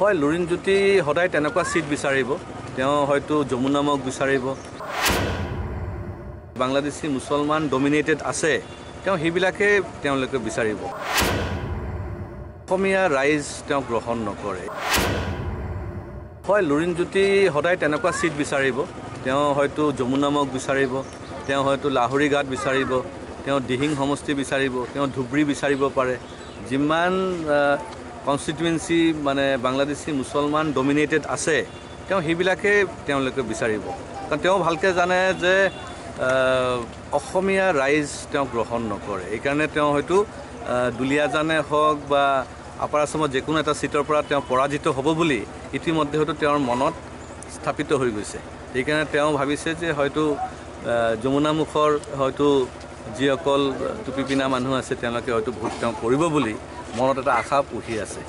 হয় লুৰিণজ্যোতি সদায় তেনেকুৱা সিট বিচাৰিব তেওঁ হয়তো যমুনামক বিচাৰিব বাংলাদেশী মুছলমান ডমিনেটেড আছে তেওঁ হিবিলাকে তেওঁলোকে বিচাৰিব অসমীয়া ৰাইজ তেওঁ গ্ৰহণ নকৰে হয় লুৰিণজ্যোতি সদায় তেনেকুৱা সিট বিচাৰিব তেওঁ হয়তো যমুনামক বিচাৰিব তেওঁ হয়তো লাহৰীঘাট বিচাৰিব তেওঁ দিহিং সমষ্টি বিচাৰিব তেওঁ ধুবুৰী বিচাৰিব পাৰে যিমান কনষ্টিটুৱেন্সি মানে বাংলাদেশী মুছলমান ডমিনেটেড আছে তেওঁ হিবিলাকে তেওঁলোকে বিচাৰিব কাৰণ তেওঁ ভালকে জানে যে অসমীয়া ৰাইজ তেওঁ গ্ৰহণ নকৰে এইকাৰণে তেওঁ হয়তো দুলিয়াজানে হওক বা আপাৰ আসামত যিকোনো এটা সিটৰ পৰা তেওঁ পৰাজিত হ'ব বুলি ইতিমধ্যে হয়তো তেওঁৰ মনত স্থাপিত হৈ গৈছে এইকাৰণে তেওঁ ভাবিছে যে হয়তো যমুনামুখৰ হয়তো যিসকল টুপি পিনা মানুহ আছে তেওঁলোকে হয়তো ভোট তেওঁ কৰিব বুলি মনত এটা আশা পুহি আছে